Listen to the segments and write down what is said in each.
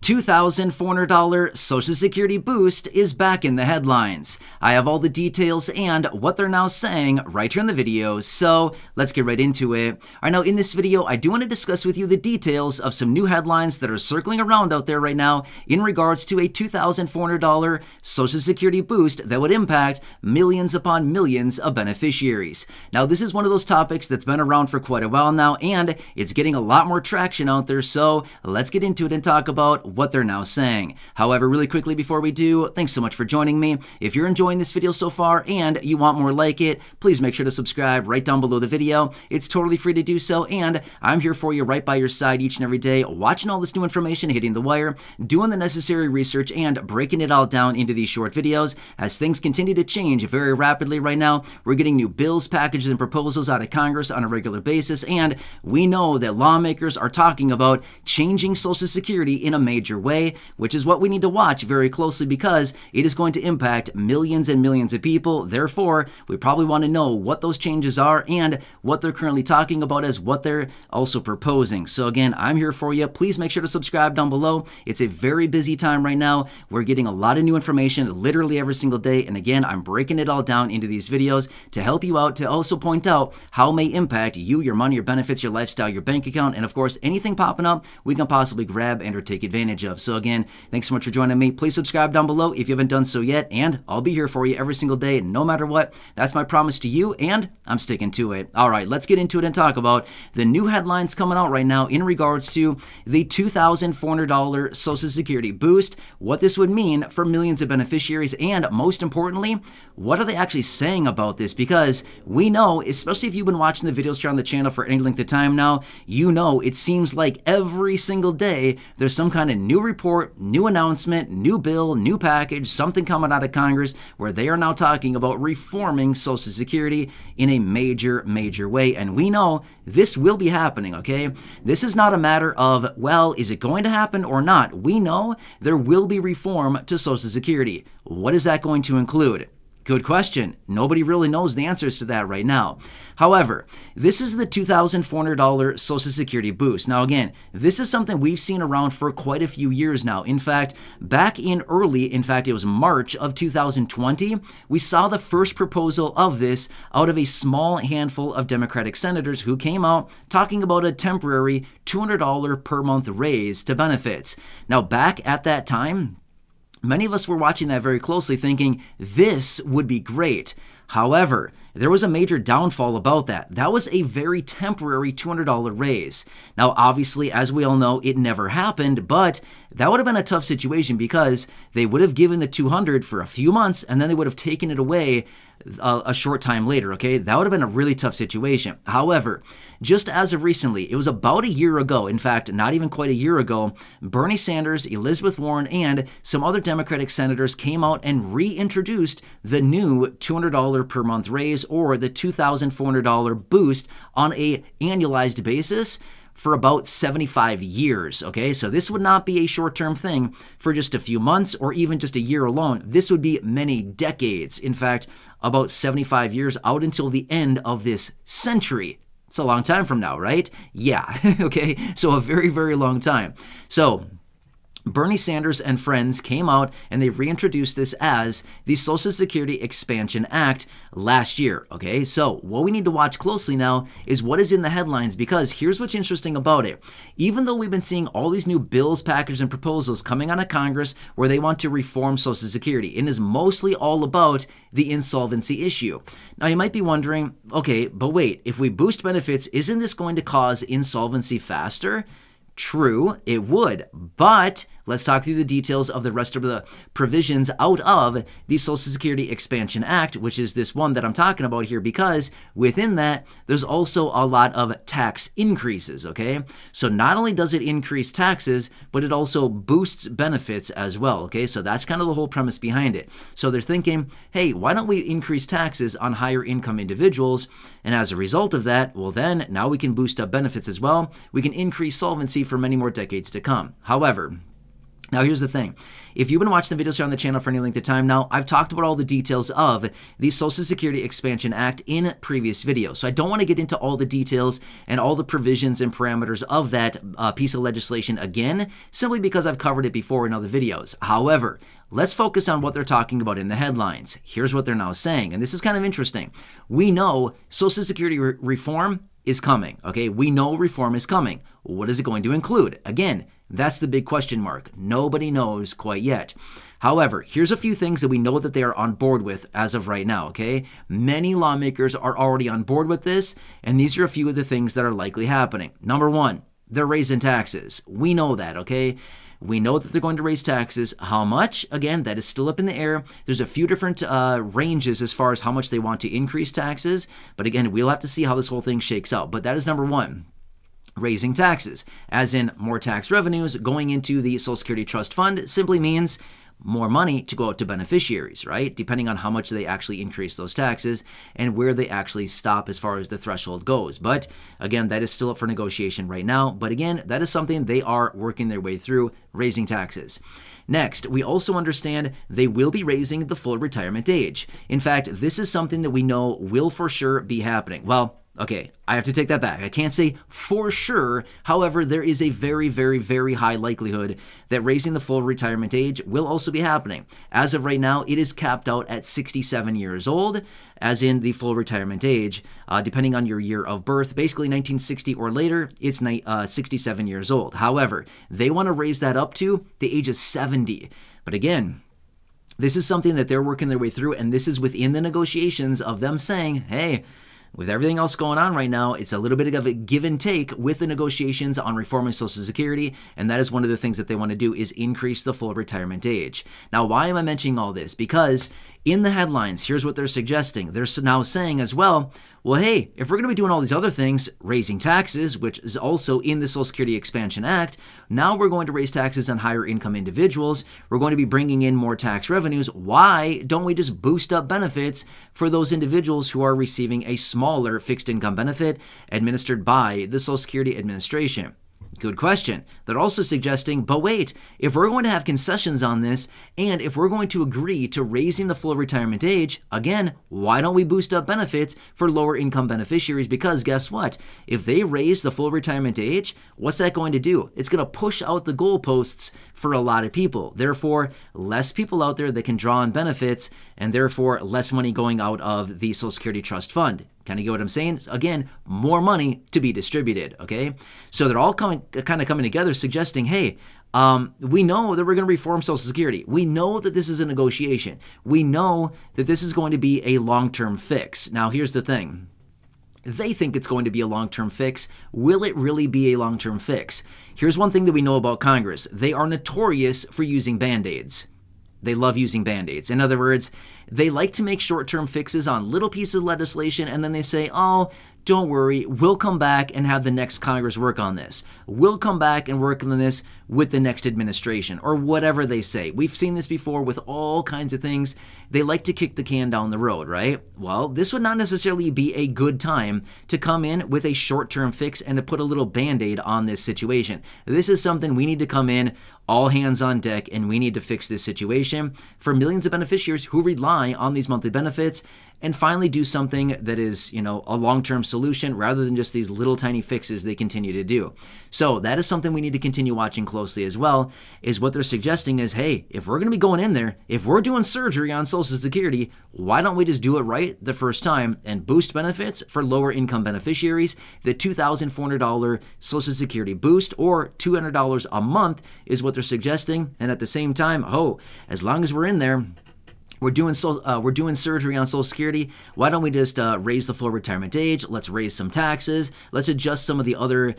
$2,400 Social Security boost is back in the headlines. I have all the details and what they're now saying right here in the video, so let's get right into it. All right, now in this video, I do want to discuss with you the details of some new headlines that are circling around out there right now in regards to a $2,400 Social Security boost that would impact millions upon millions of beneficiaries. Now, this is one of those topics that's been around for quite a while now, and it's getting a lot more traction out there, so let's get into it and talk about what they're now saying. However, really quickly before we do, thanks so much for joining me. If you're enjoying this video so far and you want more like it, please make sure to subscribe right down below the video. It's totally free to do so, and I'm here for you right by your side each and every day, watching all this new information hitting the wire, doing the necessary research, and breaking it all down into these short videos. As things continue to change very rapidly right now, we're getting new bills, packages, and proposals out of Congress on a regular basis, and we know that lawmakers are talking about changing Social Security in a major way, which is what we need to watch very closely because it is going to impact millions and millions of people. Therefore, we probably want to know what those changes are and what they're currently talking about as what they're also proposing. So again, I'm here for you. Please make sure to subscribe down below. It's a very busy time right now. We're getting a lot of new information literally every single day. And again, I'm breaking it all down into these videos to help you out, to also point out how it may impact you, your money, your benefits, your lifestyle, your bank account, and of course, anything popping up we can possibly grab and or take advantage of. So again, thanks so much for joining me. Please subscribe down below if you haven't done so yet, and I'll be here for you every single day, no matter what. That's my promise to you, and I'm sticking to it. All right, let's get into it and talk about the new headlines coming out right now in regards to the $2,400 Social Security boost, what this would mean for millions of beneficiaries, and most importantly, what are they actually saying about this? Because we know, especially if you've been watching the videos here on the channel for any length of time now, you know it seems like every single day there's some kind of new report, new announcement, new bill, new package, something coming out of Congress where they are now talking about reforming Social Security in a major way. And we know this will be happening, okay? This is not a matter of, well, is it going to happen or not? We know there will be reform to Social Security. What is that going to include? Good question. Nobody really knows the answers to that right now. However, this is the $2,400 Social Security boost. Now again, this is something we've seen around for quite a few years now. In fact, back in it was March of 2020, we saw the first proposal of this out of a small handful of Democratic senators who came out talking about a temporary $200 per month raise to benefits. Now back at that time, many of us were watching that very closely thinking this would be great. However, there was a major downfall about that. That was a very temporary $200 raise. Now, obviously, as we all know, it never happened, but that would have been a tough situation because they would have given the $200 for a few months and then they would have taken it away a short time later, okay? That would have been a really tough situation. However, just as of recently, it was about a year ago, in fact, not even quite a year ago, Bernie Sanders, Elizabeth Warren, and some other Democratic senators came out and reintroduced the new $200 per month raise or the $2,400 boost on a annualized basis for about 75 years, okay? So this would not be a short-term thing for just a few months or even just a year alone. This would be many decades. In fact, about 75 years out until the end of this century. It's a long time from now, right? Yeah, okay? So a very long time. So Bernie Sanders and friends came out and they reintroduced this as the Social Security Expansion Act last year, okay? So what we need to watch closely now is what is in the headlines, because here's what's interesting about it. Even though we've been seeing all these new bills, packages, and proposals coming out of Congress where they want to reform Social Security, it is mostly all about the insolvency issue. Now you might be wondering, okay, but wait, if we boost benefits, isn't this going to cause insolvency faster? True, it would, but let's talk through the details of the rest of the provisions out of the Social Security Expansion Act, which is this one that I'm talking about here, because within that, there's also a lot of tax increases, okay? So not only does it increase taxes, but it also boosts benefits as well, okay? So that's kind of the whole premise behind it. So they're thinking, hey, why don't we increase taxes on higher income individuals? And as a result of that, well then, now we can boost up benefits as well. We can increase solvency for many more decades to come. However, Now, here's the thing. If you've been watching the videos here on the channel for any length of time now, I've talked about all the details of the Social Security Expansion Act in previous videos. So I don't want to get into all the details and all the provisions and parameters of that piece of legislation again, simply because I've covered it before in other videos. However, let's focus on what they're talking about in the headlines. Here's what they're now saying, and this is kind of interesting. We know Social Security reform is coming, okay? We know reform is coming. What is it going to include? Again, that's the big question mark. Nobody knows quite yet. However, here's a few things that we know that they are on board with as of right now, okay? Many lawmakers are already on board with this, and these are a few of the things that are likely happening. Number one, they're raising taxes. We know that, okay? We know that they're going to raise taxes. How much? Again, that is still up in the air. There's a few different ranges as far as how much they want to increase taxes. But again, we'll have to see how this whole thing shakes out. But that is number one. Raising taxes, as in more tax revenues going into the Social Security Trust Fund, simply means more money to go out to beneficiaries, right? Depending on how much they actually increase those taxes and where they actually stop as far as the threshold goes. But again, that is still up for negotiation right now. But again, that is something they are working their way through, raising taxes. Next, we also understand they will be raising the full retirement age. In fact, this is something that we know will for sure be happening. Well, okay, I have to take that back. I can't say for sure. However, there is a very, very, very high likelihood that raising the full retirement age will also be happening. As of right now, it is capped out at 67 years old, as in the full retirement age, depending on your year of birth. Basically, 1960 or later, it's 67 years old. However, they want to raise that up to the age of 70. But again, this is something that they're working their way through, and this is within the negotiations of them saying, hey, with everything else going on right now, it's a little bit of a give and take with the negotiations on reforming Social Security, and that is one of the things that they want to do is increase the full retirement age. Now, why am I mentioning all this? Because in the headlines, here's what they're suggesting. They're now saying as well, hey, if we're going to be doing all these other things, raising taxes, which is also in the Social Security Expansion Act, now we're going to raise taxes on higher income individuals. We're going to be bringing in more tax revenues. Why don't we just boost up benefits for those individuals who are receiving a smaller fixed income benefit administered by the Social Security Administration? Good question. They're also suggesting, but wait, if we're going to have concessions on this, and if we're going to agree to raising the full retirement age, again, why don't we boost up benefits for lower income beneficiaries? Because guess what? If they raise the full retirement age, what's that going to do? It's going to push out the goalposts for a lot of people. Therefore, less people out there that can draw on benefits, and therefore less money going out of the Social Security Trust Fund. Kind of get what I'm saying? Again, more money to be distributed, okay? So they're all kind of coming together suggesting, hey, we know that we're going to reform Social Security. We know that this is a negotiation. We know that this is going to be a long-term fix. Now, here's the thing. They think it's going to be a long-term fix. Will it really be a long-term fix? Here's one thing that we know about Congress. They are notorious for using Band-Aids. They love using Band-Aids. In other words, they like to make short-term fixes on little pieces of legislation, and then they say, oh, don't worry, we'll come back and have the next Congress work on this. We'll come back and work on this with the next administration, or whatever they say. We've seen this before with all kinds of things. They like to kick the can down the road, right? Well, this would not necessarily be a good time to come in with a short-term fix and to put a little Band-Aid on this situation. This is something we need to come in all hands on deck, and we need to fix this situation for millions of beneficiaries who rely on these monthly benefits, and finally do something that is, a long-term solution rather than just these little tiny fixes they continue to do. So that is something we need to continue watching closely as well, is what they're suggesting is, hey, if we're going to be going in there, if we're doing surgery on Social Security, why don't we just do it right the first time and boost benefits for lower income beneficiaries? The $2,400 Social Security boost, or $200 a month, is what they're suggesting. And at the same time, as long as we're in there, we're doing surgery on Social Security. Why don't we just raise the full retirement age? Let's raise some taxes. Let's adjust some of the other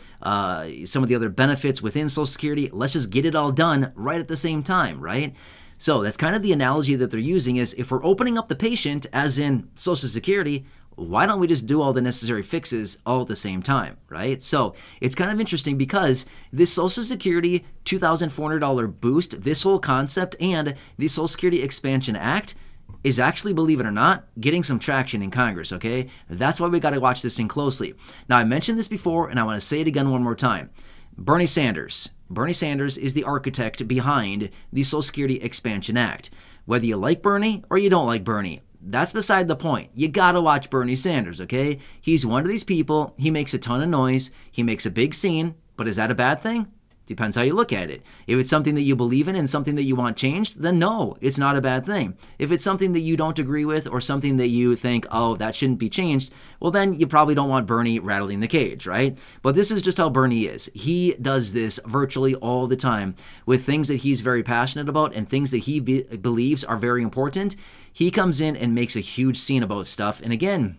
benefits within Social Security. Let's just get it all done right at the same time, right? So that's kind of the analogy that they're using is if we're opening up the patient, as in Social Security, why don't we just do all the necessary fixes all at the same time, right? So it's kind of interesting because this Social Security $2,400 boost, this whole concept, and the Social Security Expansion Act is actually, believe it or not, getting some traction in Congress, okay? That's why we got to watch this thing closely. Now, I mentioned this before, and I want to say it again one more time. Bernie Sanders, Bernie Sanders is the architect behind the Social Security Expansion Act. Whether you like Bernie or you don't like Bernie, that's beside the point. You gotta watch Bernie Sanders, okay? He's one of these people. He makes a ton of noise. He makes a big scene. But is that a bad thing? Depends how you look at it. If it's something that you believe in and something that you want changed, then no, it's not a bad thing. If it's something that you don't agree with or something that you think, oh, that shouldn't be changed, well, then you probably don't want Bernie rattling the cage, right? But this is just how Bernie is. He does this virtually all the time with things that he's very passionate about and things that he believes are very important. He comes in and makes a huge scene about stuff. And again,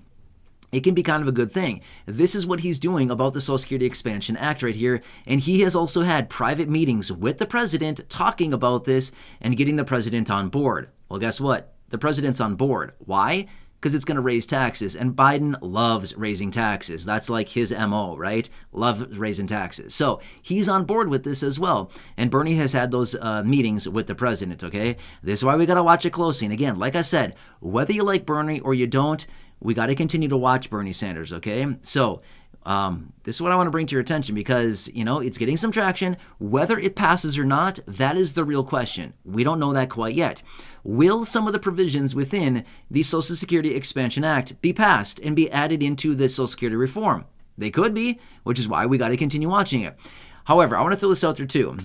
it can be kind of a good thing. This is what he's doing about the Social Security Expansion Act right here, and he has also had private meetings with the president talking about this and getting the president on board. Well, guess what? The president's on board. Why? Because it's going to raise taxes, and Biden loves raising taxes. That's like his MO, right? Loves raising taxes. So he's on board with this as well, and Bernie has had those meetings with the president, okay? This is why we got to watch it closely. And again, like I said, whether you like Bernie or you don't, we got to continue to watch Bernie Sanders, okay? So this is what I want to bring to your attention because, you know, it's getting some traction. Whether it passes or not, that is the real question. We don't know that quite yet. Will some of the provisions within the Social Security Expansion Act be passed and be added into the Social Security reform? They could be, which is why we got to continue watching it. However, I want to throw this out there too.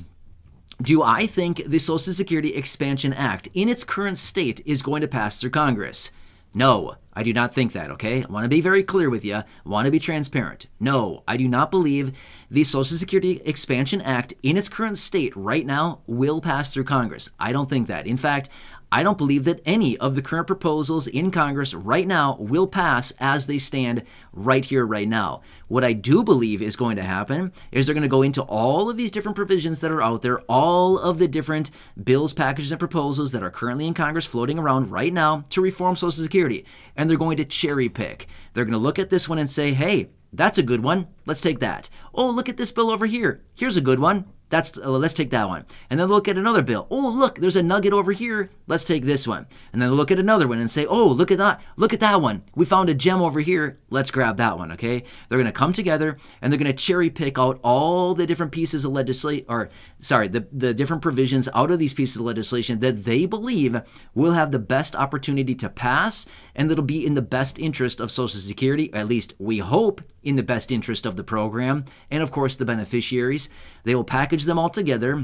Do I think the Social Security Expansion Act in its current state is going to pass through Congress? No, I do not think that, okay? I want to be very clear with you. I want to be transparent. No, I do not believe the Social Security Expansion Act in its current state right now will pass through Congress. I don't think that. In fact, I don't believe that any of the current proposals in Congress right now will pass as they stand right here, right now. What I do believe is going to happen is they're going to go into all of these different provisions that are out there, all of the different bills, packages, and proposals that are currently in Congress floating around right now to reform Social Security. And they're going to cherry pick. They're going to look at this one and say, hey, that's a good one. Let's take that. Oh, look at this bill over here. Here's a good one. Let's take that one. And then look at another bill. Oh, look, there's a nugget over here. Let's take this one. And then look at another one and say, oh, look at that. Look at that one. We found a gem over here. Let's grab that one, okay? They're going to come together and they're going to cherry pick out all the different pieces of legislation, or sorry, the different provisions out of these pieces of legislation that they believe will have the best opportunity to pass and that'll be in the best interest of Social Security, at least we hope in the best interest of the program and of course the beneficiaries. They will package them all together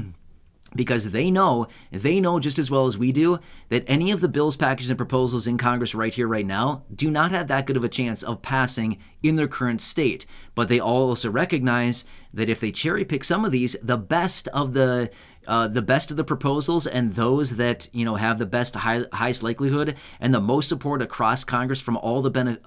because they know just as well as we do that any of the bills, packages, and proposals in Congress right here, right now, do not have that good of a chance of passing in their current state. But they all also recognize that if they cherry pick some of these, the best of the proposals and those that, you know, have the best highest likelihood and the most support across Congress from all the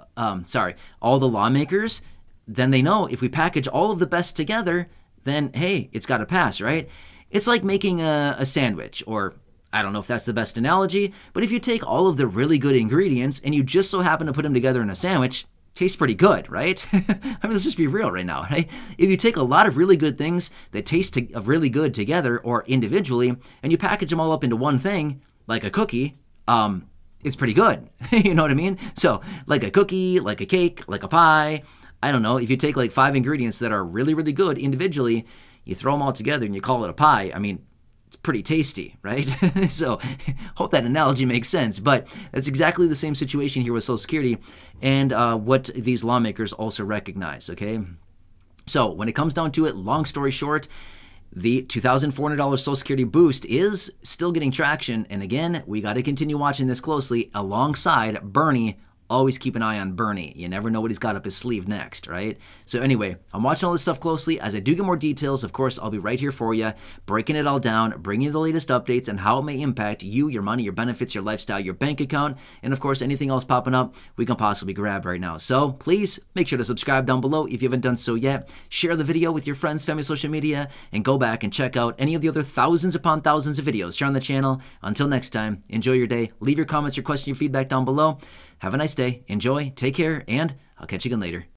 all the lawmakers, then they know if we package all of the best together, then hey, it's got to pass, right? It's like making a sandwich, or I don't know if that's the best analogy, but if you take all of the really good ingredients and you just so happen to put them together in a sandwich, tastes pretty good, right? I mean, let's just be real right now, right? If you take a lot of really good things that taste really good together or individually, and you package them all up into one thing, like a cookie, it's pretty good. You know what I mean? So, like a cookie, like a cake, like a pie, I don't know, if you take like 5 ingredients that are really, really good individually, you throw them all together and you call it a pie, I mean, it's pretty tasty, right? So hope that analogy makes sense, but that's exactly the same situation here with Social Security and what these lawmakers also recognize, okay? So when it comes down to it, long story short, the $2,400 Social Security boost is still getting traction, and again, we got to continue watching this closely alongside Bernie. Always keep an eye on Bernie. You never know what he's got up his sleeve next, right? So anyway, I'm watching all this stuff closely. As I do get more details, of course, I'll be right here for you, breaking it all down, bringing you the latest updates and how it may impact you, your money, your benefits, your lifestyle, your bank account, and of course, anything else popping up we can possibly grab right now. So please make sure to subscribe down below if you haven't done so yet. Share the video with your friends, family, social media, and go back and check out any of the other thousands upon thousands of videos here on the channel. Until next time, enjoy your day. Leave your comments, your questions, your feedback down below. Have a nice day. Enjoy. Take care. And I'll catch you again later.